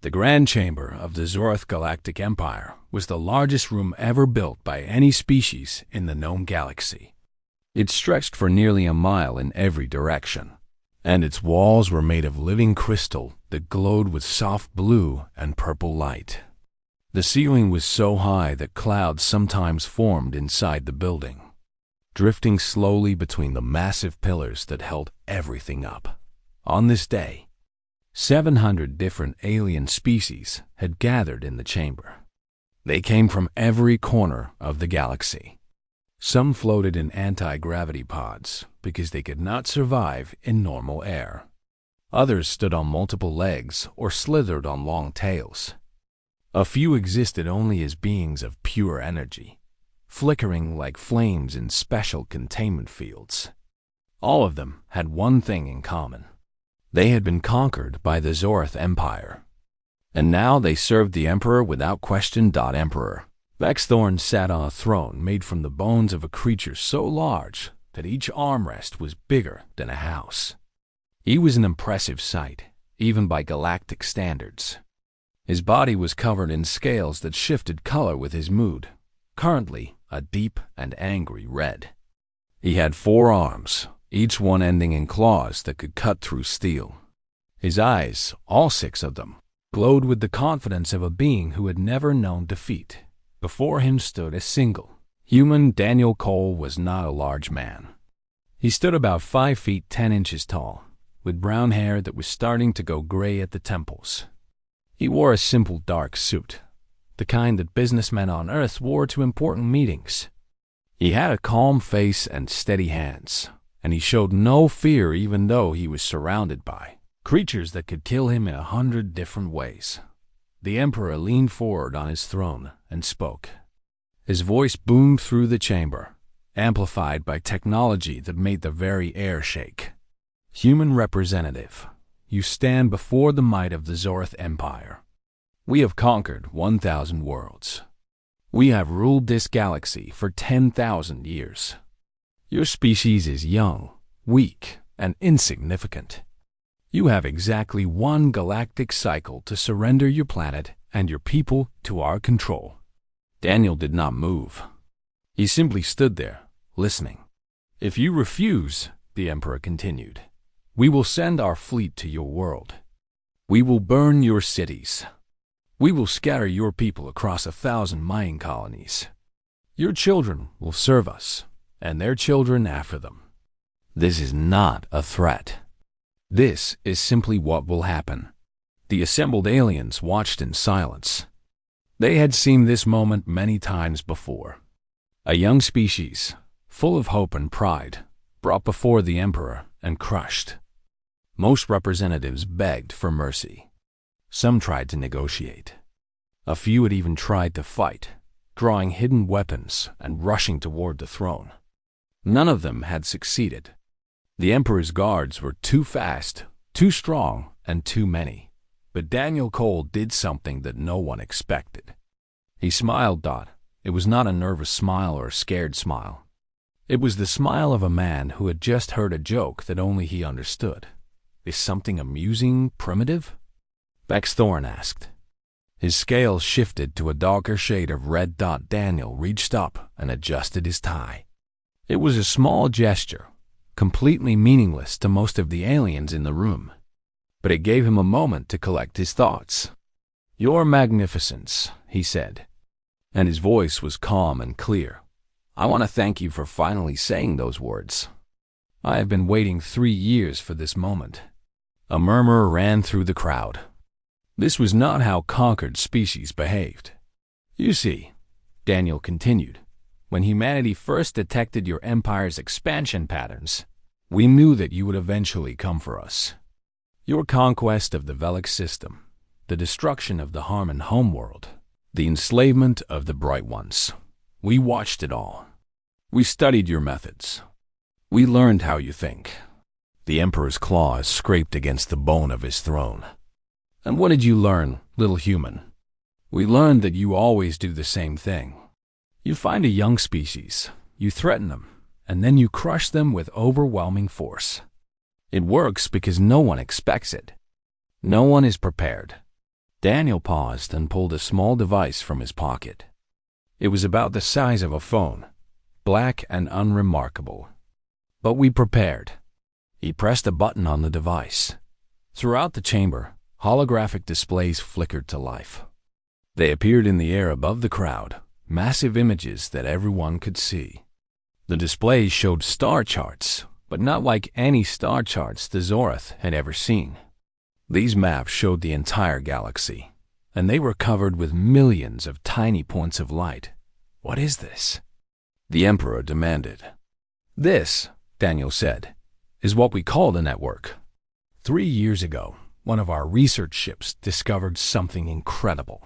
The Grand Chamber of the Zorth Galactic Empire was the largest room ever built by any species in the known galaxy. It stretched for nearly a mile in every direction, and its walls were made of living crystal that glowed with soft blue and purple light. The ceiling was so high that clouds sometimes formed inside the building, drifting slowly between the massive pillars that held everything up. On this day, 700 different alien species had gathered in the chamber. They came from every corner of the galaxy. Some floated in anti-gravity pods because they could not survive in normal air. Others stood on multiple legs or slithered on long tails. A few existed only as beings of pure energy, flickering like flames in special containment fields. All of them had one thing in common. They had been conquered by the Zorth Empire, and now they served the Emperor without question. Emperor Vexthorn sat on a throne made from the bones of a creature so large that each armrest was bigger than a house. He was an impressive sight, even by galactic standards. His body was covered in scales that shifted color with his mood, currently a deep and angry red. He had 4 arms, each one ending in claws that could cut through steel. His eyes, all 6 of them, glowed with the confidence of a being who had never known defeat. Before him stood a single human. Daniel Cole was not a large man. He stood about 5 feet 10 inches tall, with brown hair that was starting to go gray at the temples. He wore a simple dark suit, the kind that businessmen on Earth wore to important meetings. He had a calm face and steady hands, and he showed no fear even though he was surrounded by creatures that could kill him in 100 different ways. The Emperor leaned forward on his throne and spoke. His voice boomed through the chamber, amplified by technology that made the very air shake. Human representative, you stand before the might of the Zorth Empire. We have conquered 1,000 worlds. We have ruled this galaxy for 10,000 years. Your species is young, weak, and insignificant. You have exactly 1 galactic cycle to surrender your planet and your people to our control. Daniel did not move. He simply stood there, listening. If you refuse, the Emperor continued, we will send our fleet to your world. We will burn your cities. We will scatter your people across 1,000 mining colonies. Your children will serve us, and their children after them. This is not a threat. This is simply what will happen. The assembled aliens watched in silence. They had seen this moment many times before. A young species, full of hope and pride, brought before the Emperor and crushed. Most representatives begged for mercy. Some tried to negotiate. A few had even tried to fight, drawing hidden weapons and rushing toward the throne. None of them had succeeded. The Emperor's guards were too fast, too strong, and too many. But Daniel Cole did something that no one expected. He smiled. It was not a nervous smile or a scared smile. It was the smile of a man who had just heard a joke that only he understood. Is something amusing primitive? Vexthorn asked. His scales shifted to a darker shade of red. Daniel reached up and adjusted his tie. It was a small gesture, completely meaningless to most of the aliens in the room, but it gave him a moment to collect his thoughts. Your Magnificence, he said, and his voice was calm and clear. I want to thank you for finally saying those words. I have been waiting 3 years for this moment. A murmur ran through the crowd. This was not how conquered species behaved. You see, Daniel continued, when humanity first detected your empire's expansion patterns, we knew that you would eventually come for us. Your conquest of the Velic system, the destruction of the Harmon homeworld, the enslavement of the Bright Ones. We watched it all. We studied your methods. We learned how you think. The Emperor's claws scraped against the bone of his throne. And what did you learn, little human? We learned that you always do the same thing. You find a young species, you threaten them, and then you crush them with overwhelming force. It works because no one expects it. No one is prepared. Daniel paused and pulled a small device from his pocket. It was about the size of a phone, black and unremarkable. But we prepared. He pressed a button on the device. Throughout the chamber, holographic displays flickered to life. They appeared in the air above the crowd, massive images that everyone could see. The displays showed star charts, but not like any star charts the Zorath had ever seen. These maps showed the entire galaxy, and they were covered with millions of tiny points of light. What is this? The Emperor demanded. This, Daniel said, is what we call the network. 3 years ago, one of our research ships discovered something incredible.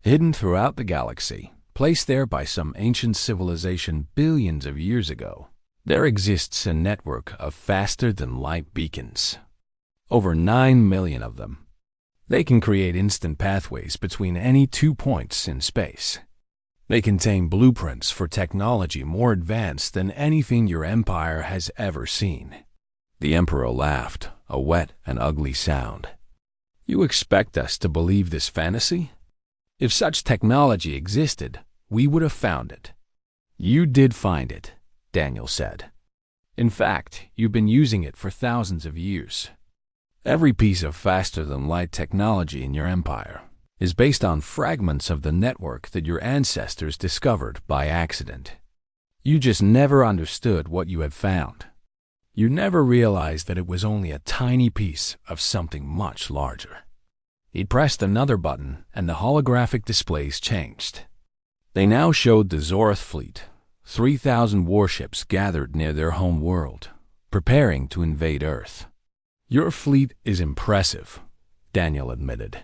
Hidden throughout the galaxy, placed there by some ancient civilization billions of years ago, there exists a network of faster-than-light beacons. Over 9 million of them. They can create instant pathways between any 2 points in space. They contain blueprints for technology more advanced than anything your empire has ever seen. The Emperor laughed, a wet and ugly sound. You expect us to believe this fantasy? If such technology existed, we would have found it. You did find it, Daniel said. In fact, you've been using it for thousands of years. Every piece of faster-than-light technology in your empire is based on fragments of the network that your ancestors discovered by accident. You just never understood what you had found. You never realized that it was only a tiny piece of something much larger. He pressed another button, and the holographic displays changed. They now showed the Zorath fleet, 3,000 warships gathered near their home world, preparing to invade Earth. Your fleet is impressive, Daniel admitted.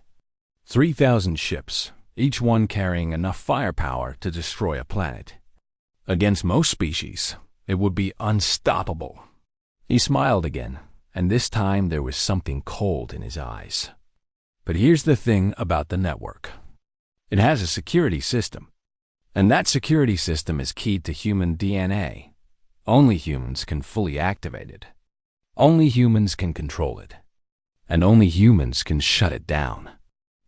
3,000 ships, each one carrying enough firepower to destroy a planet. Against most species, it would be unstoppable. He smiled again, and this time there was something cold in his eyes. But here's the thing about the network. It has a security system, and that security system is keyed to human DNA. Only humans can fully activate it. Only humans can control it, and only humans can shut it down.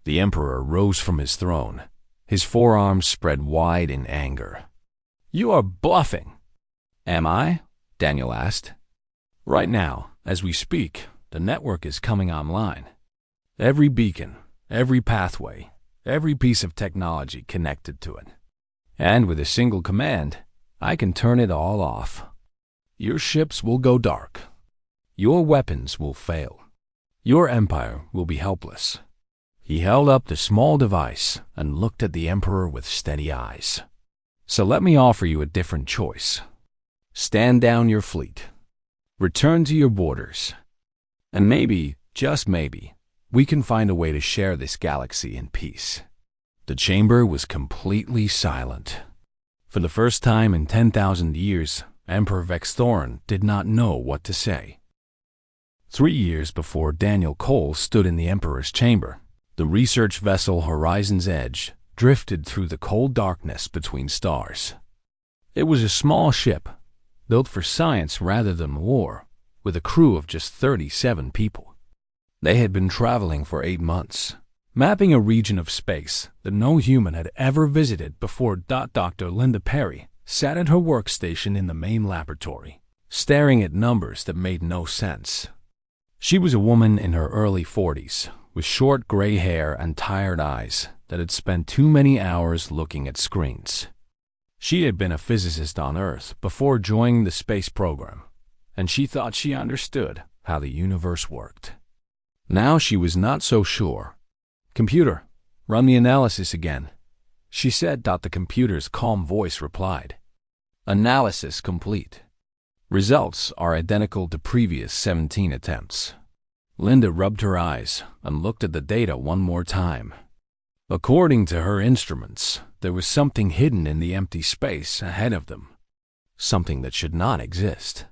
The Emperor rose from his throne, his forearms spread wide in anger. You are bluffing. Am I? Daniel asked. Right now, as we speak, the network is coming online. Every beacon, every pathway, every piece of technology connected to it. And with a single command, I can turn it all off. Your ships will go dark. Your weapons will fail. Your empire will be helpless. He held up the small device and looked at the Emperor with steady eyes. So let me offer you a different choice. Stand down your fleet. Return to your borders. And maybe, just maybe, we can find a way to share this galaxy in peace. The chamber was completely silent. For the first time in 10,000 years, Emperor Vexthorin did not know what to say. 3 years before Daniel Cole stood in the Emperor's chamber, the research vessel Horizon's Edge drifted through the cold darkness between stars. It was a small ship, built for science rather than war, with a crew of just 37 people. They had been traveling for 8 months, mapping a region of space that no human had ever visited before. Dr. Linda Perry sat at her workstation in the main laboratory, staring at numbers that made no sense. She was a woman in her early 40s, with short gray hair and tired eyes that had spent too many hours looking at screens. She had been a physicist on Earth before joining the space program, and she thought she understood how the universe worked. Now she was not so sure. Computer, run the analysis again, she said. The computer's calm voice replied. Analysis complete. Results are identical to previous 17 attempts. Linda rubbed her eyes and looked at the data one more time. According to her instruments, there was something hidden in the empty space ahead of them. Something that should not exist.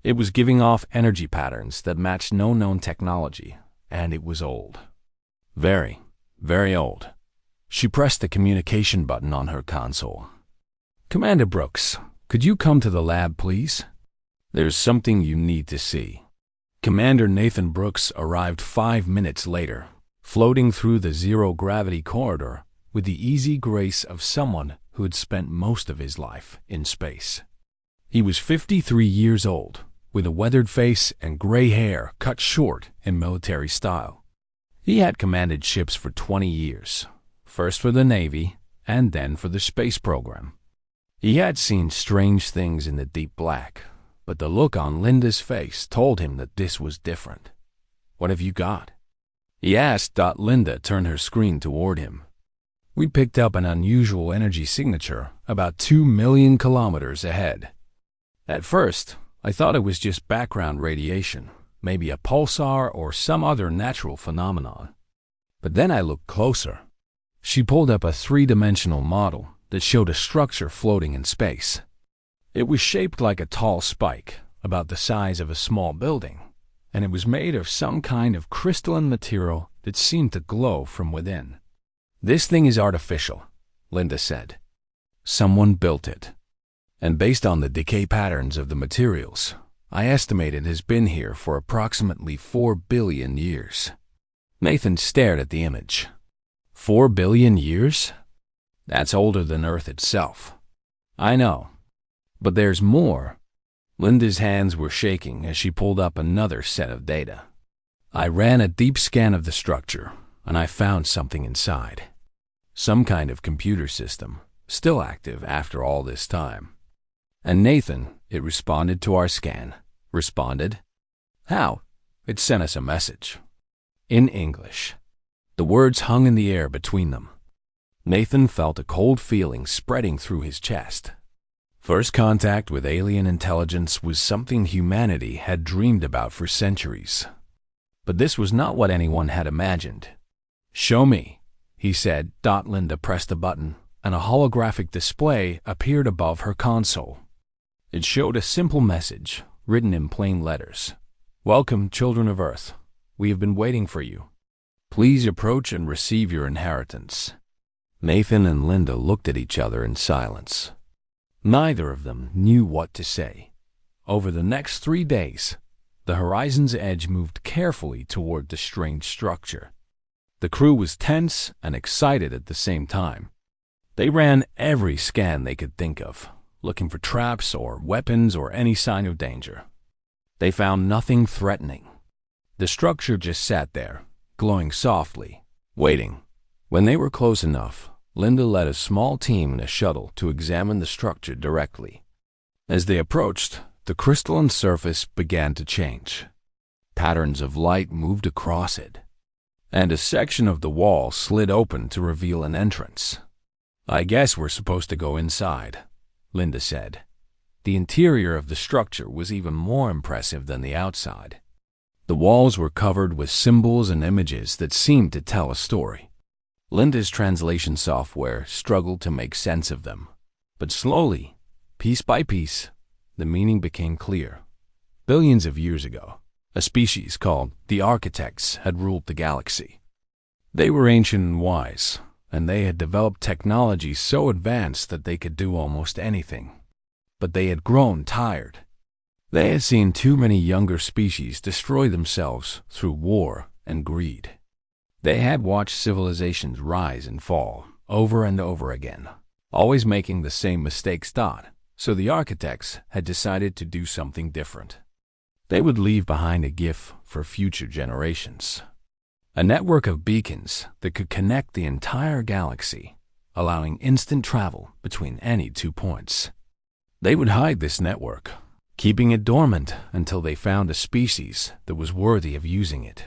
It was giving off energy patterns that matched no known technology, and it was old. Very, very old. She pressed the communication button on her console. Commander Brooks, could you come to the lab, please? There's something you need to see. Commander Nathan Brooks arrived 5 minutes later, floating through the zero-gravity corridor with the easy grace of someone who had spent most of his life in space. He was 53 years old, with a weathered face and gray hair cut short in military style. He had commanded ships for 20 years, first for the Navy and then for the space program. He had seen strange things in the deep black, but the look on Linda's face told him that this was different. "What have you got?" he asked. Linda turned her screen toward him. "We picked up an unusual energy signature about 2 million kilometers ahead. At first, I thought it was just background radiation, maybe a pulsar or some other natural phenomenon. But then I looked closer." She pulled up a three-dimensional model that showed a structure floating in space. It was shaped like a tall spike, about the size of a small building, and it was made of some kind of crystalline material that seemed to glow from within. "This thing is artificial," Linda said. "Someone built it. And based on the decay patterns of the materials, I estimate it has been here for approximately 4 billion years. Nathan stared at the image. 4 billion years? That's older than Earth itself. I know. But there's more. Linda's hands were shaking as she pulled up another set of data. I ran a deep scan of the structure, and I found something inside. Some kind of computer system, still active after all this time. And Nathan, it responded to our scan. Responded? How? It sent us a message. In English. The words hung in the air between them. Nathan felt a cold feeling spreading through his chest. First contact with alien intelligence was something humanity had dreamed about for centuries. But this was not what anyone had imagined. "Show me," he said. Linda pressed a button, and a holographic display appeared above her console. It showed a simple message, written in plain letters. "Welcome, children of Earth. We have been waiting for you. Please approach and receive your inheritance." Nathan and Linda looked at each other in silence. Neither of them knew what to say. Over the next 3 days, the horizon's edge moved carefully toward the strange structure. The crew was tense and excited at the same time. They ran every scan they could think of, looking for traps or weapons or any sign of danger. They found nothing threatening. The structure just sat there, glowing softly, waiting. When they were close enough, Linda led a small team in a shuttle to examine the structure directly. As they approached, the crystalline surface began to change. Patterns of light moved across it, and a section of the wall slid open to reveal an entrance. "I guess we're supposed to go inside," Linda said. The interior of the structure was even more impressive than the outside. The walls were covered with symbols and images that seemed to tell a story. Linda's translation software struggled to make sense of them, but slowly, piece by piece, the meaning became clear. Billions of years ago, a species called the Architects had ruled the galaxy. They were ancient and wise, and they had developed technology so advanced that they could do almost anything. But they had grown tired. They had seen too many younger species destroy themselves through war and greed. They had watched civilizations rise and fall over and over again, always making the same mistakes. So the Architects had decided to do something different. They would leave behind a gift for future generations. A network of beacons that could connect the entire galaxy, allowing instant travel between any 2 points. They would hide this network, keeping it dormant until they found a species that was worthy of using it.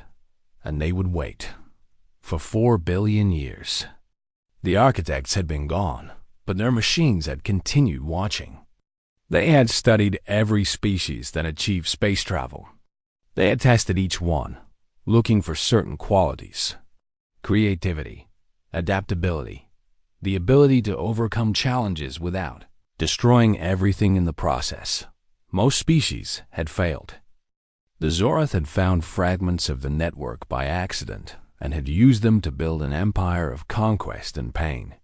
And they would wait. For 4 billion years. The Architects had been gone, but their machines had continued watching. They had studied every species that achieved space travel. They had tested each one, looking for certain qualities: creativity, adaptability, the ability to overcome challenges without destroying everything in the process. Most species had failed. The Zoroth had found fragments of the network by accident and had used them to build an empire of conquest and pain.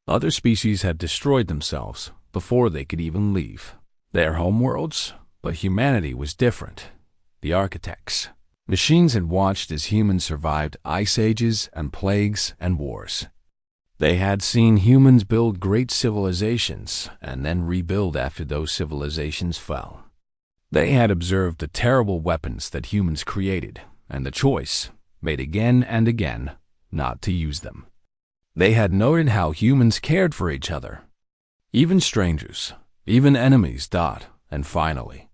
Other species had destroyed themselves before they could even leave their homeworlds, but humanity was different. The Architects, Machines had watched as humans survived ice ages and plagues and wars. They had seen humans build great civilizations and then rebuild after those civilizations fell. They had observed the terrible weapons that humans created and the choice, made again and again, not to use them. They had noted how humans cared for each other, even strangers, even enemies. And finally,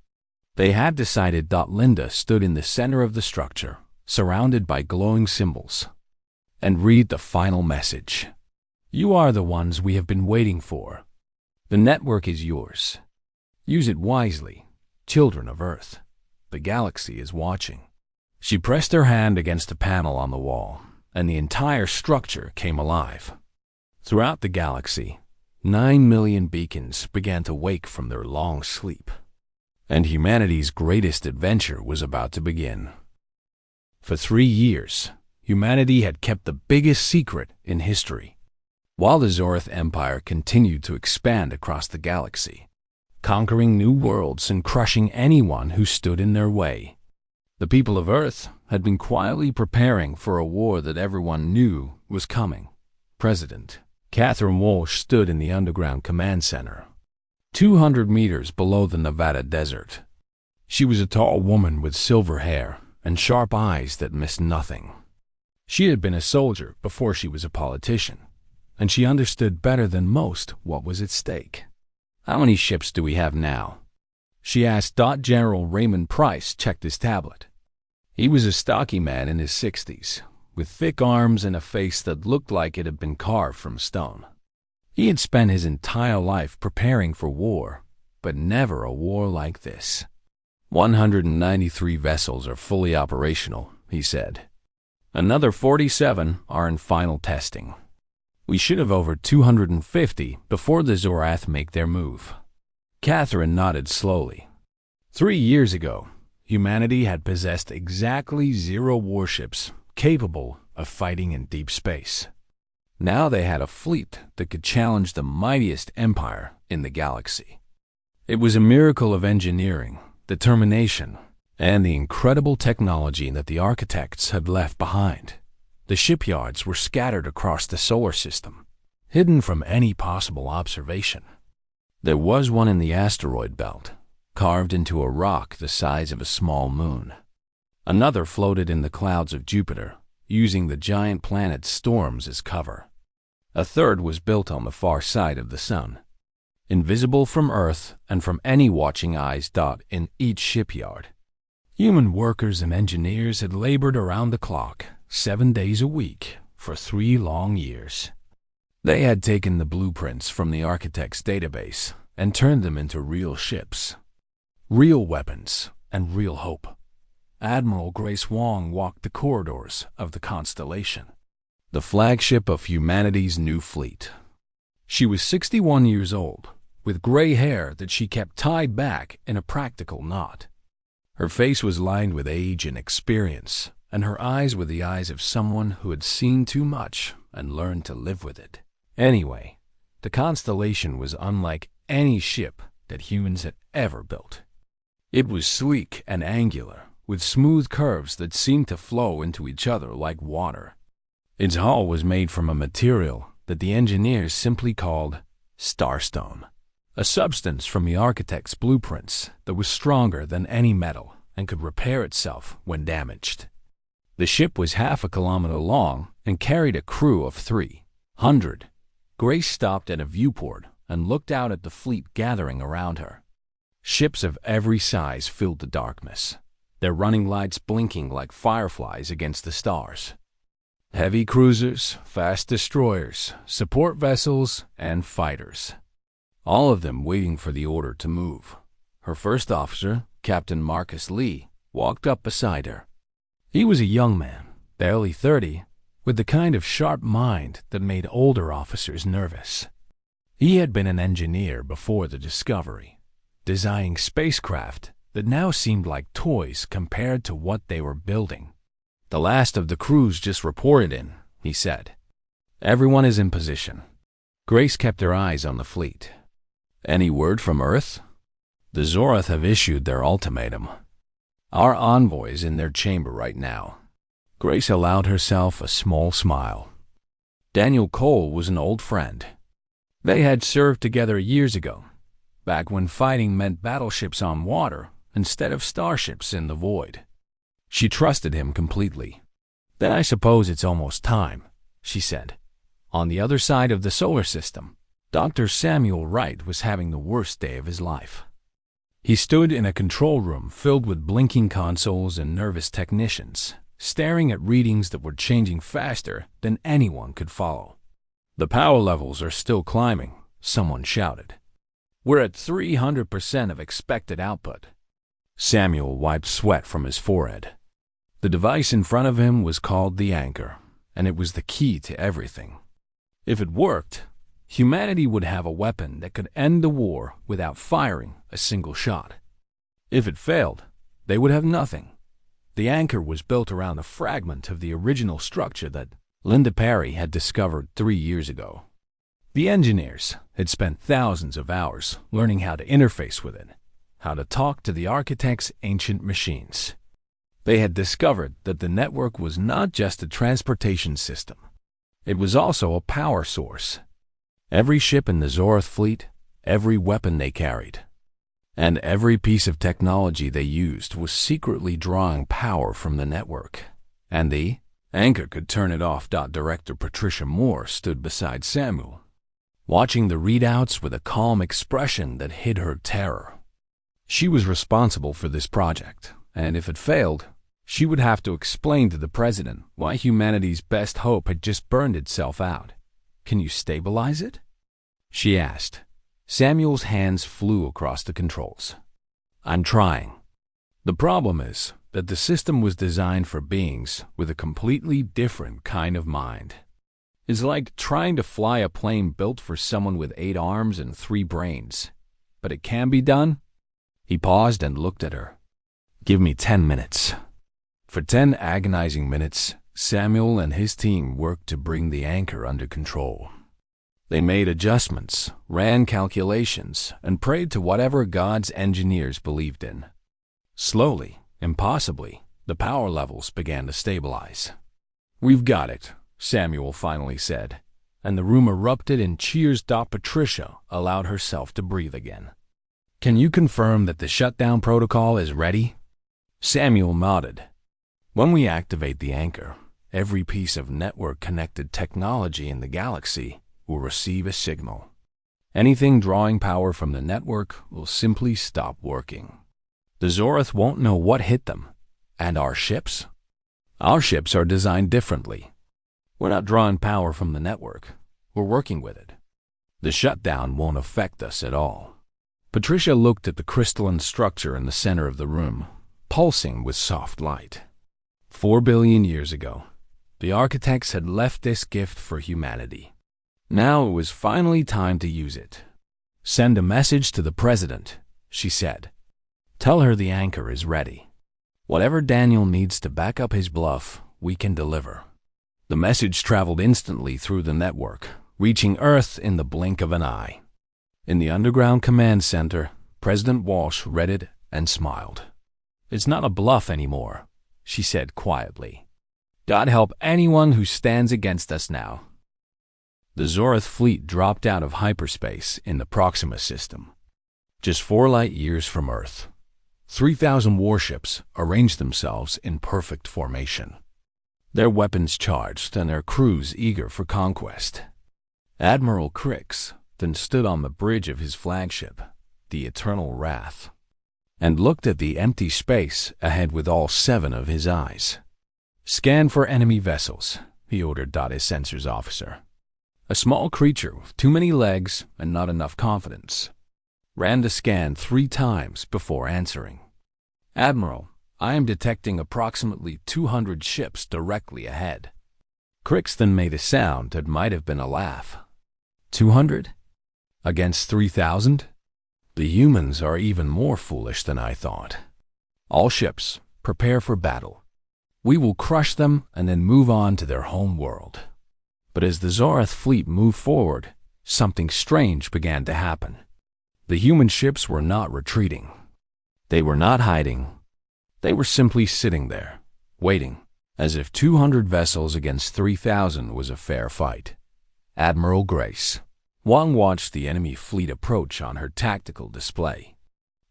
they had decided. Linda stood in the center of the structure, surrounded by glowing symbols, and read the final message. You are the ones we have been waiting for. The network is yours. Use it wisely, children of Earth. The galaxy is watching. She pressed her hand against a panel on the wall, and the entire structure came alive. Throughout the galaxy, 9 million beacons began to wake from their long sleep, and humanity's greatest adventure was about to begin. For 3 years, humanity had kept the biggest secret in history, while the Zorth Empire continued to expand across the galaxy, conquering new worlds and crushing anyone who stood in their way. The people of Earth had been quietly preparing for a war that everyone knew was coming. President Catherine Walsh stood in the underground command center, 200 meters below the Nevada desert. She was a tall woman with silver hair and sharp eyes that missed nothing. She had been a soldier before she was a politician, and she understood better than most what was at stake. How many ships do we have now? She asked. General Raymond Price checked his tablet. He was a stocky man in his 60s, with thick arms and a face that looked like it had been carved from stone. He had spent his entire life preparing for war, but never a war like this. 193 vessels are fully operational, he said. Another 47 are in final testing. We should have over 250 before the Zorath make their move. Catherine nodded slowly. 3 years ago, humanity had possessed exactly 0 warships capable of fighting in deep space. Now they had a fleet that could challenge the mightiest empire in the galaxy. It was a miracle of engineering, determination, and the incredible technology that the architects had left behind. The shipyards were scattered across the solar system, hidden from any possible observation. There was one in the asteroid belt, carved into a rock the size of a small moon. Another floated in the clouds of Jupiter, using the giant planet's storms as cover. A third was built on the far side of the sun, invisible from Earth and from any watching eyes. In each shipyard, human workers and engineers had labored around the clock, 7 days a week, for 3 long years. They had taken the blueprints from the architect's database and turned them into real ships, real weapons, and real hope. Admiral Grace Wong walked the corridors of the Constellation, the flagship of humanity's new fleet. She was 61 years old, with gray hair that she kept tied back in a practical knot. Her face was lined with age and experience, and her eyes were the eyes of someone who had seen too much and learned to live with it. Anyway, the Constellation was unlike any ship that humans had ever built. It was sleek and angular, with smooth curves that seemed to flow into each other like water. Its hull was made from a material that the engineers simply called starstone, a substance from the architect's blueprints that was stronger than any metal and could repair itself when damaged. The ship was half a kilometer long and carried a crew of 300. Grace stopped at a viewport and looked out at the fleet gathering around her. Ships of every size filled the darkness, their running lights blinking like fireflies against the stars. Heavy cruisers, fast destroyers, support vessels, and fighters, all of them waiting for the order to move. Her first officer, Captain Marcus Lee, walked up beside her. He was a young man, barely 30, with the kind of sharp mind that made older officers nervous. He had been an engineer before the discovery, designing spacecraft that now seemed like toys compared to what they were building. The last of the crews just reported in, he said. Everyone is in position. Grace kept her eyes on the fleet. Any word from Earth? The Zorath have issued their ultimatum. Our envoy is in their chamber right now." Grace allowed herself a small smile. Daniel Cole was an old friend. They had served together years ago, back when fighting meant battleships on water instead of starships in the void. She trusted him completely. "Then I suppose it's almost time," she said. On the other side of the solar system, Dr. Samuel Wright was having the worst day of his life. He stood in a control room filled with blinking consoles and nervous technicians, staring at readings that were changing faster than anyone could follow. "The power levels are still climbing," someone shouted. "We're at 300% of expected output." Samuel wiped sweat from his forehead. The device in front of him was called the anchor, and it was the key to everything. If it worked, humanity would have a weapon that could end the war without firing a single shot. If it failed, they would have nothing. The anchor was built around a fragment of the original structure that Linda Perry had discovered 3 years ago. The engineers had spent thousands of hours learning how to interface with it, how to talk to the architect's ancient machines. They had discovered that the network was not just a transportation system. It was also a power source. Every ship in the Zorath fleet, every weapon they carried, and every piece of technology they used was secretly drawing power from the network. And the anchor could turn it off. Director Patricia Moore stood beside Samuel, watching the readouts with a calm expression that hid her terror. She was responsible for this project, and if it failed, she would have to explain to the president why humanity's best hope had just burned itself out. "Can you stabilize it?" she asked. Samuel's hands flew across the controls. "I'm trying. The problem is that the system was designed for beings with a completely different kind of mind. It's like trying to fly a plane built for someone with 8 arms and 3 brains. But it can be done." He paused and looked at her. "Give me 10 minutes." For 10 agonizing minutes, Samuel and his team worked to bring the anchor under control. They made adjustments, ran calculations, and prayed to whatever gods engineers believed in. Slowly, impossibly, the power levels began to stabilize. "We've got it," Samuel finally said, and the room erupted in cheers. Patricia allowed herself to breathe again. "Can you confirm that the shutdown protocol is ready?" Samuel nodded. "When we activate the anchor, every piece of network-connected technology in the galaxy will receive a signal. Anything drawing power from the network will simply stop working. The Zorath won't know what hit them. And our ships? Our ships are designed differently. We're not drawing power from the network. We're working with it. The shutdown won't affect us at all." Patricia looked at the crystalline structure in the center of the room, pulsing with soft light. 4 billion years ago, the architects had left this gift for humanity. Now it was finally time to use it. "Send a message to the president," she said. "Tell her the anchor is ready. Whatever Daniel needs to back up his bluff, we can deliver." The message traveled instantly through the network, reaching Earth in the blink of an eye. In the underground command center, President Walsh read it and smiled. "It's not a bluff anymore," she said quietly. "God help anyone who stands against us now." The Zorath fleet dropped out of hyperspace in the Proxima system. Just 4 light years from Earth, 3,000 warships arranged themselves in perfect formation, their weapons charged and their crews eager for conquest. Admiral Crix then stood on the bridge of his flagship, the Eternal Wrath, and looked at the empty space ahead with all 7 of his eyes. "Scan for enemy vessels," he ordered. His sensors officer, a small creature with too many legs and not enough confidence, ran the scan 3 times before answering. "Admiral, I am detecting approximately 200 ships directly ahead." Crix then made a sound that might have been a laugh. 200? Against 3,000? The humans are even more foolish than I thought. All ships, prepare for battle. We will crush them and then move on to their home world. But as the Zorath fleet moved forward, something strange began to happen. The human ships were not retreating. They were not hiding. They were simply sitting there, waiting, as if 200 vessels against 3,000 was a fair fight. Admiral Grace Wang watched the enemy fleet approach on her tactical display.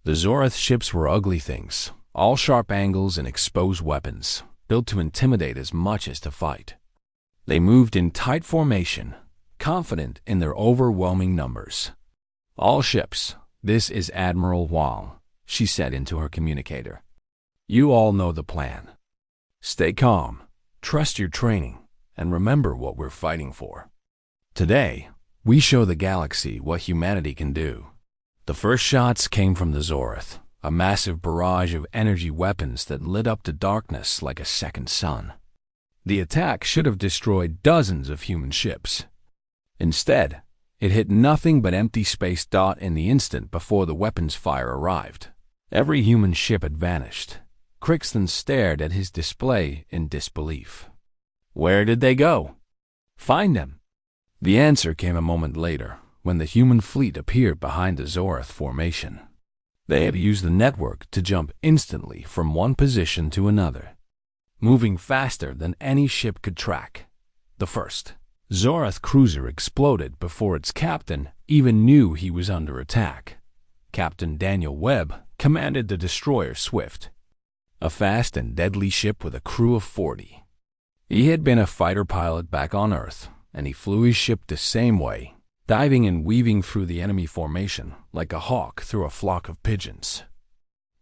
The Zorath ships were ugly things, all sharp angles and exposed weapons, built to intimidate as much as to fight. They moved in tight formation, confident in their overwhelming numbers. "All ships, this is Admiral Wang," she said into her communicator. "You all know the plan. Stay calm, trust your training, and remember what we're fighting for. Today, we show the galaxy what humanity can do." The first shots came from the Zorath, a massive barrage of energy weapons that lit up the darkness like a second sun. The attack should have destroyed dozens of human ships. Instead, it hit nothing but empty space in the instant before the weapons fire arrived. Every human ship had vanished. Crixton stared at his display in disbelief. Where did they go? Find them. The answer came a moment later, when the human fleet appeared behind the Zorath formation. They had used the network to jump instantly from one position to another, moving faster than any ship could track. The first Zorath cruiser exploded before its captain even knew he was under attack. Captain Daniel Webb commanded the destroyer Swift, a fast and deadly ship with a crew of 40. He had been a fighter pilot back on Earth, and he flew his ship the same way, diving and weaving through the enemy formation like a hawk through a flock of pigeons.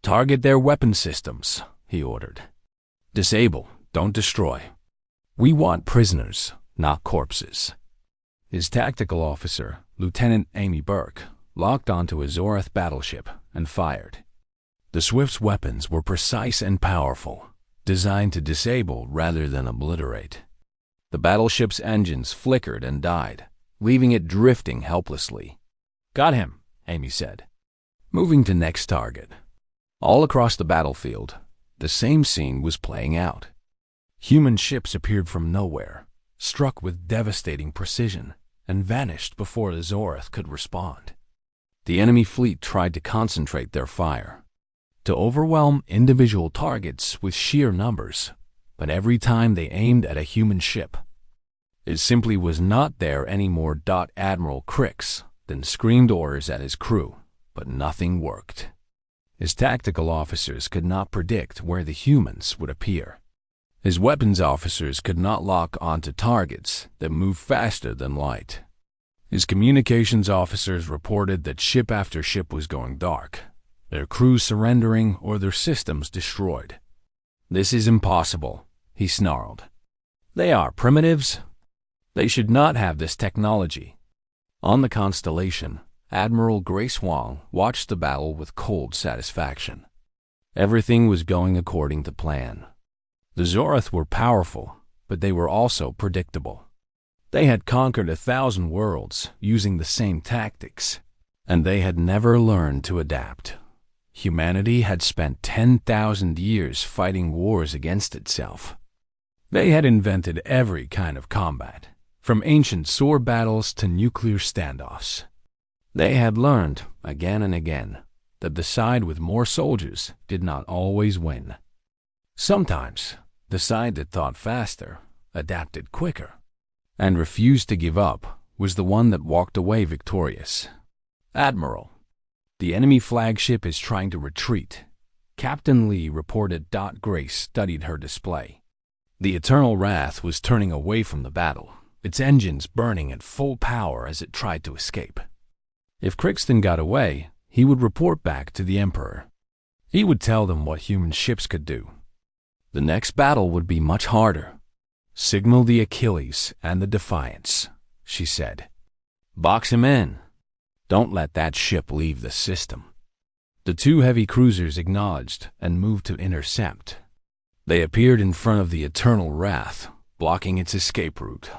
"Target their weapon systems," he ordered. "Disable, don't destroy. We want prisoners, not corpses." His tactical officer, Lieutenant Amy Burke, locked onto a Zorath battleship and fired. The Swift's weapons were precise and powerful, designed to disable rather than obliterate. The battleship's engines flickered and died, leaving it drifting helplessly. "Got him," Amy said, moving to next target. All across the battlefield, the same scene was playing out. Human ships appeared from nowhere, struck with devastating precision, and vanished before the Zorath could respond. The enemy fleet tried to concentrate their fire, to overwhelm individual targets with sheer numbers, but every time they aimed at a human ship, it simply was not there anymore. Admiral Crix then screamed orders at his crew, but nothing worked. His tactical officers could not predict where the humans would appear. His weapons officers could not lock onto targets that moved faster than light. His communications officers reported that ship after ship was going dark, their crews surrendering or their systems destroyed. "This is impossible," he snarled. "They are primitives. They should not have this technology." On the Constellation, Admiral Grace Wang watched the battle with cold satisfaction. Everything was going according to plan. The Zorath were powerful, but they were also predictable. They had conquered 1,000 worlds using the same tactics, and they had never learned to adapt. Humanity had spent 10,000 years fighting wars against itself. They had invented every kind of combat, from ancient sword battles to nuclear standoffs. They had learned, again and again, that the side with more soldiers did not always win. Sometimes, the side that thought faster, adapted quicker, and refused to give up was the one that walked away victorious. "Admiral, the enemy flagship is trying to retreat," Captain Lee reported. Grace studied her display. The Eternal Wrath was turning away from the battle, its engines burning at full power as it tried to escape. If Crixton got away, he would report back to the Emperor. He would tell them what human ships could do. The next battle would be much harder. "Signal the Achilles and the Defiance," she said. "Box him in. Don't let that ship leave the system." The two heavy cruisers acknowledged and moved to intercept. They appeared in front of the Eternal Wrath, blocking its escape route.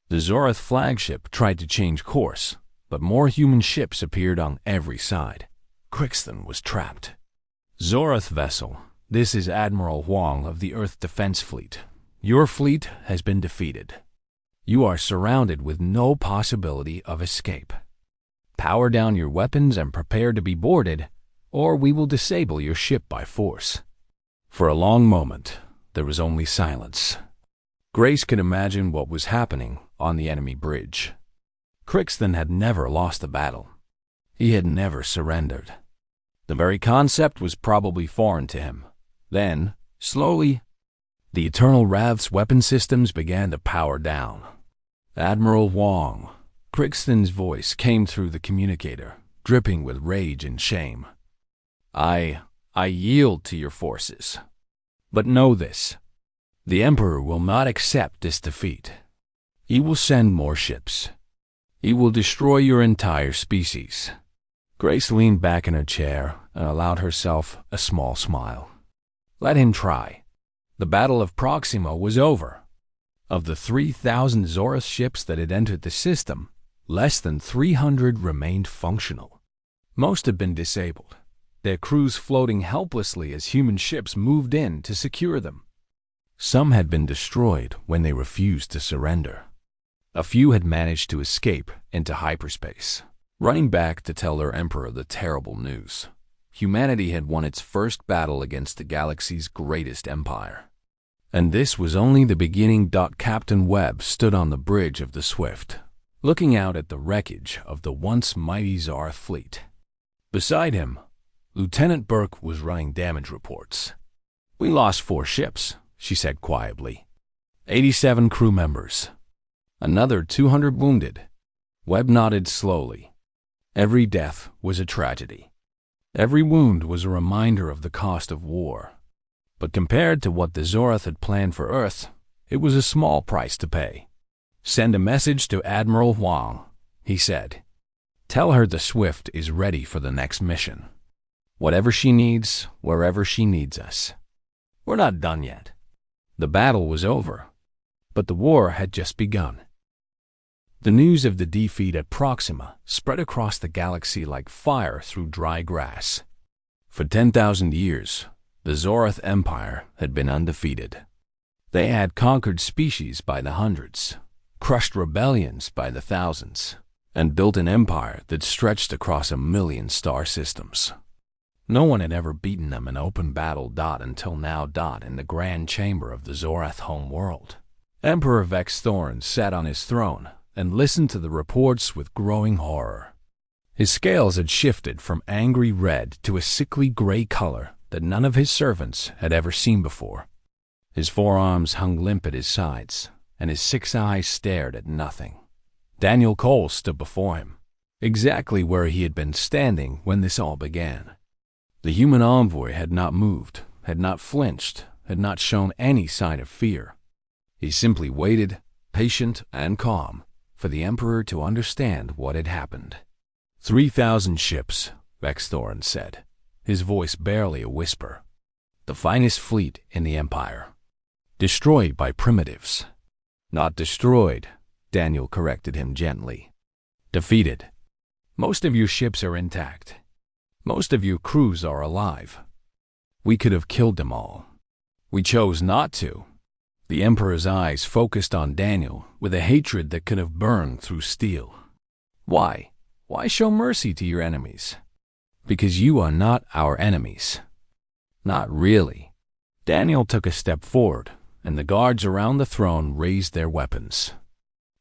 The Zorath flagship tried to change course, but more human ships appeared on every side. Crixton was trapped. "Zorath vessel, this is Admiral Wang of the Earth Defense Fleet. Your fleet has been defeated. You are surrounded with no possibility of escape. Power down your weapons and prepare to be boarded, or we will disable your ship by force." For a long moment, there was only silence. Grace could imagine what was happening on the enemy bridge. Crixton had never lost a battle. He had never surrendered. The very concept was probably foreign to him. Then, slowly, the Eternal Wrath's weapon systems began to power down. Admiral Wong, Crixton's voice came through the communicator, dripping with rage and shame. I yield to your forces. But know this. The Emperor will not accept this defeat. He will send more ships. He will destroy your entire species. Grace leaned back in her chair and allowed herself a small smile. Let him try. The Battle of Proxima was over. Of the 3,000 Zorath ships that had entered the system, less than 300 remained functional. Most had been disabled, their crews floating helplessly as human ships moved in to secure them. Some had been destroyed when they refused to surrender. A few had managed to escape into hyperspace, running back to tell their emperor the terrible news. Humanity had won its first battle against the galaxy's greatest empire. And this was only the beginning. Captain Webb stood on the bridge of the Swift, looking out at the wreckage of the once mighty Zorath fleet. Beside him, Lieutenant Burke was running damage reports. We lost 4 ships, she said quietly. 87 crew members. Another 200 wounded. Webb nodded slowly. Every death was a tragedy. Every wound was a reminder of the cost of war. But compared to what the Zorath had planned for Earth, it was a small price to pay. Send a message to Admiral Huang, he said. Tell her the Swift is ready for the next mission. Whatever she needs, wherever she needs us. We're not done yet. The battle was over, but the war had just begun. The news of the defeat at Proxima spread across the galaxy like fire through dry grass. For 10,000 years, the Zorath Empire had been undefeated. They had conquered species by the hundreds, crushed rebellions by the thousands, and built an empire that stretched across 1,000,000 star systems. No one had ever beaten them in open battle. Until now. In the grand chamber of the Zorath home world. Emperor Vex Thorn sat on his throne and listened to the reports with growing horror. His scales had shifted from angry red to a sickly gray color that none of his servants had ever seen before. His forearms hung limp at his sides, and his 6 eyes stared at nothing. Daniel Cole stood before him, exactly where he had been standing when this all began. The human envoy had not moved, had not flinched, had not shown any sign of fear. He simply waited, patient and calm, for the Emperor to understand what had happened. 3,000 ships, Vex Thorn said, his voice barely a whisper. The finest fleet in the Empire. Destroyed by primitives. Not destroyed, Daniel corrected him gently. Defeated. Most of your ships are intact. Most of your crews are alive. We could have killed them all. We chose not to. The Emperor's eyes focused on Daniel with a hatred that could have burned through steel. Why? Why show mercy to your enemies? Because you are not our enemies. Not really. Daniel took a step forward, and the guards around the throne raised their weapons.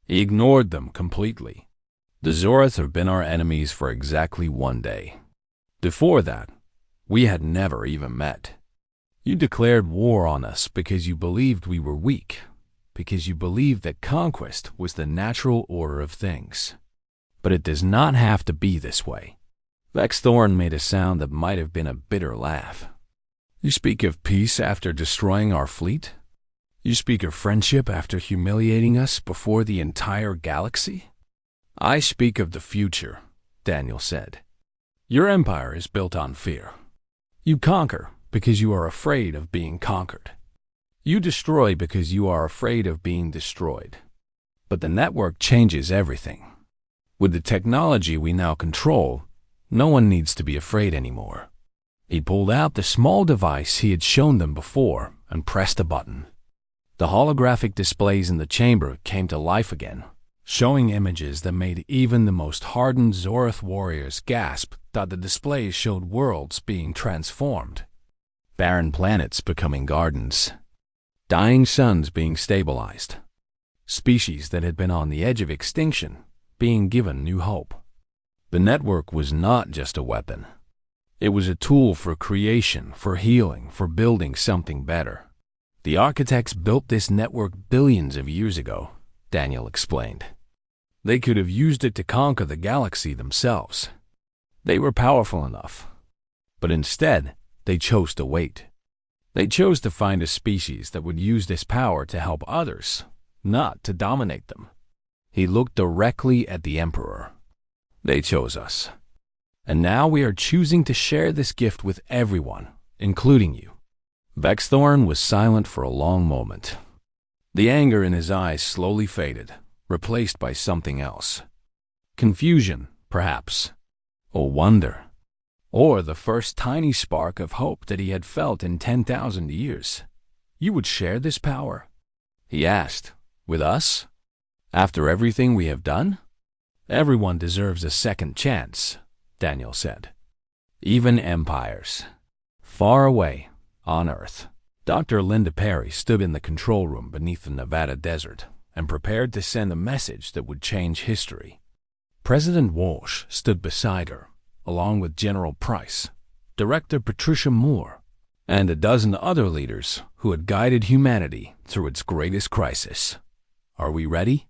He ignored them completely. The Zorath have been our enemies for exactly 1 day. Before that, we had never even met. You declared war on us because you believed we were weak, because you believed that conquest was the natural order of things. But it does not have to be this way. Vex Thorn made a sound that might have been a bitter laugh. You speak of peace after destroying our fleet? You speak of friendship after humiliating us before the entire galaxy? I speak of the future, Daniel said. Your empire is built on fear. You conquer because you are afraid of being conquered. You destroy because you are afraid of being destroyed. But the network changes everything. With the technology we now control, no one needs to be afraid anymore. He pulled out the small device he had shown them before and pressed a button. The holographic displays in the chamber came to life again, showing images that made even the most hardened Zorath warriors gasp. The displays showed worlds being transformed. barren planets becoming gardens, dying suns being stabilized, species that had been on the edge of extinction being given new hope. The network was not just a weapon. It was a tool for creation, for healing, for building something better. The architects built this network billions of years ago, Daniel explained. They could have used it to conquer the galaxy themselves. They were powerful enough. But instead, they chose to wait. They chose to find a species that would use this power to help others, not to dominate them. He looked directly at the Emperor. They chose us. And now we are choosing to share this gift with everyone, including you. Vexthorn was silent for a long moment. The anger in his eyes slowly faded, replaced by something else. Confusion, perhaps. Or wonder. Or the first tiny spark of hope that he had felt in 10,000 years. You would share this power? He asked. With us? After everything we have done? Everyone deserves a second chance, Daniel said. Even empires. Far away, on Earth, Dr. Linda Perry stood in the control room beneath the Nevada desert and prepared to send a message that would change history. President Walsh stood beside her, along with General Price, Director Patricia Moore, and a dozen other leaders who had guided humanity through its greatest crisis. Are we ready?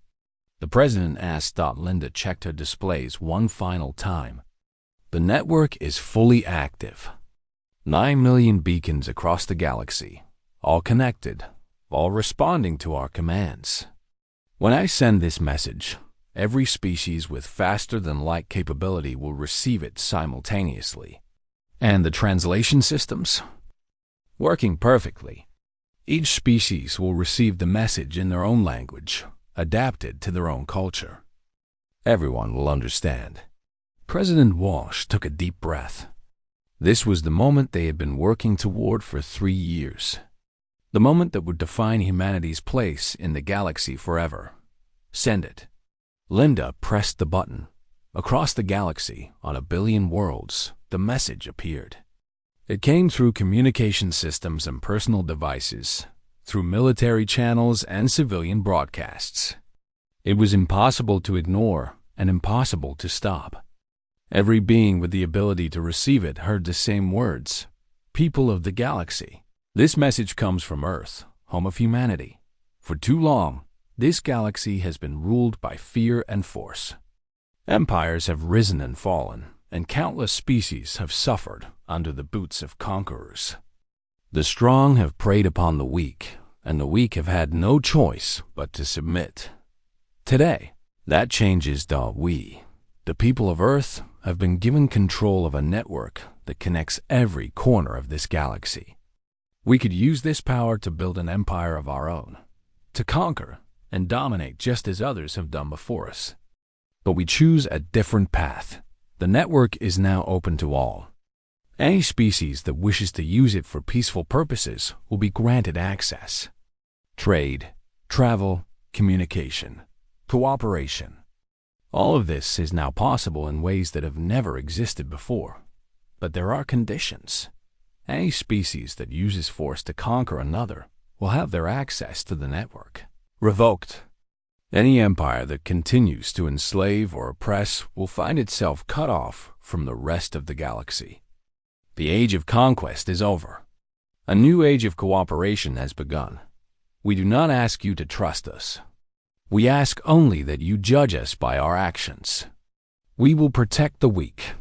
The president asked. Linda checked her displays one final time. The network is fully active. 9 million beacons across the galaxy, all connected, all responding to our commands. When I send this message, every species with faster-than-light capability will receive it simultaneously. And the translation systems? Working perfectly. Each species will receive the message in their own language, adapted to their own culture. Everyone will understand. President Walsh took a deep breath. This was the moment they had been working toward for 3 years. The moment that would define humanity's place in the galaxy forever. Send it. Linda pressed the button. Across the galaxy, on 1 billion worlds, the message appeared. It came through communication systems and personal devices, through military channels and civilian broadcasts. It was impossible to ignore and impossible to stop. Every being with the ability to receive it heard the same words. People of the galaxy. This message comes from Earth, home of humanity. For too long, this galaxy has been ruled by fear and force. Empires have risen and fallen, and countless species have suffered under the boots of conquerors. The strong have preyed upon the weak, and the weak have had no choice but to submit. Today, that changes. We, the people of Earth, have been given control of a network that connects every corner of this galaxy. We could use this power to build an empire of our own, to conquer and dominate just as others have done before us. But we choose a different path. The network is now open to all. Any species that wishes to use it for peaceful purposes will be granted access. Trade, travel, communication, cooperation. All of this is now possible in ways that have never existed before. But there are conditions. Any species that uses force to conquer another will have their access to the network revoked. Any empire that continues to enslave or oppress will find itself cut off from the rest of the galaxy. The age of conquest is over. A new age of cooperation has begun. We do not ask you to trust us. We ask only that you judge us by our actions. We will protect the weak.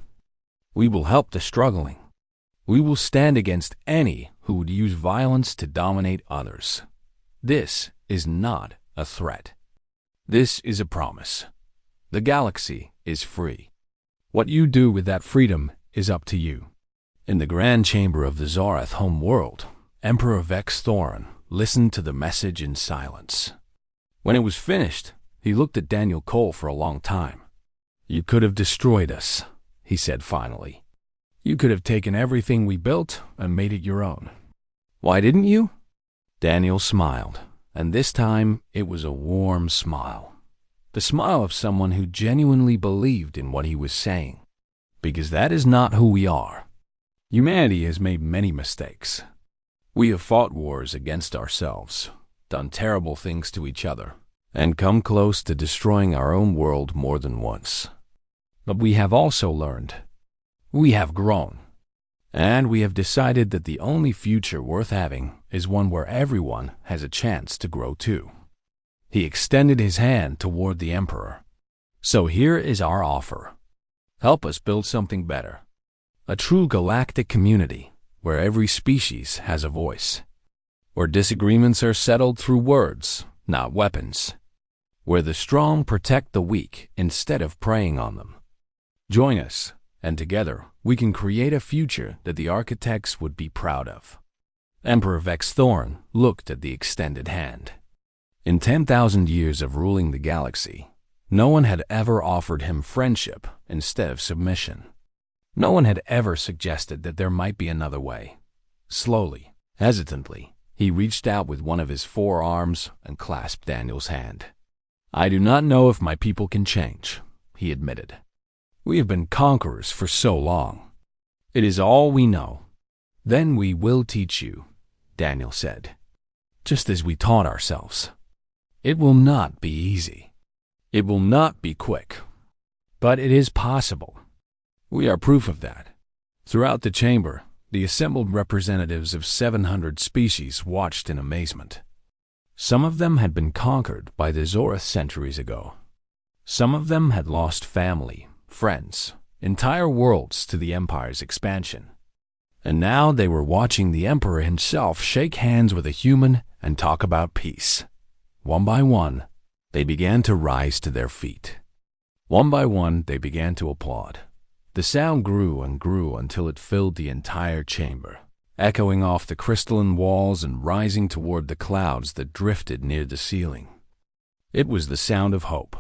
We will help the struggling. We will stand against any who would use violence to dominate others. This is not a threat. This is a promise. The galaxy is free. What you do with that freedom is up to you. In the grand chamber of the Zarath home world, Emperor Vexthorn listened to the message in silence. When it was finished, he looked at Daniel Cole for a long time. You could have destroyed us, he said finally. You could have taken everything we built and made it your own. Why didn't you? Daniel smiled, and this time it was a warm smile. The smile of someone who genuinely believed in what he was saying. Because that is not who we are. Humanity has made many mistakes, We have fought wars against ourselves, done terrible things to each other, and come close to destroying our own world more than once. But we have also learned. We have grown. And we have decided that the only future worth having is one where everyone has a chance to grow too. He extended his hand toward the Emperor. So here is our offer. Help us build something better. A true galactic community where every species has a voice. Where disagreements are settled through words, not weapons. Where the strong protect the weak instead of preying on them. Join us, and together we can create a future that the architects would be proud of. Emperor Vexthorn looked at the extended hand. In 10,000 years of ruling the galaxy, no one had ever offered him friendship instead of submission. No one had ever suggested that there might be another way. Slowly, hesitantly, he reached out with one of his 4 arms and clasped Daniel's hand. "I do not know if my people can change," he admitted. "We have been conquerors for so long. It is all we know." "Then we will teach you," Daniel said, "just as we taught ourselves. It will not be easy. It will not be quick. But it is possible. We are proof of that." Throughout the chamber, the assembled representatives of 700 species watched in amazement. Some of them had been conquered by the Zorith centuries ago. Some of them had lost family, friends, entire worlds to the Empire's expansion. And now they were watching the Emperor himself shake hands with a human and talk about peace. One by one, they began to rise to their feet. One by one, they began to applaud. The sound grew and grew until it filled the entire chamber, echoing off the crystalline walls and rising toward the clouds that drifted near the ceiling. It was the sound of hope,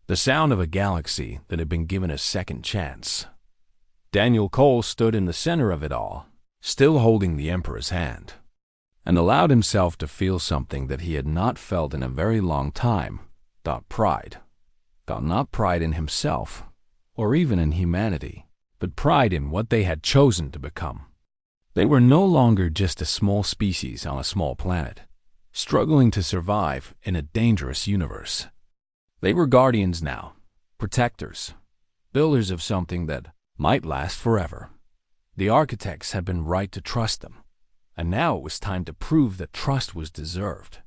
the sound of a galaxy that had been given a second chance. Daniel Cole stood in the center of it all, still holding the Emperor's hand, and allowed himself to feel something that he had not felt in a very long time, pride. Not pride in himself, or even in humanity, but pride in what they had chosen to become. They were no longer just a small species on a small planet, struggling to survive in a dangerous universe. They were guardians now, protectors, builders of something that might last forever. The architects had been right to trust them, and now it was time to prove that trust was deserved.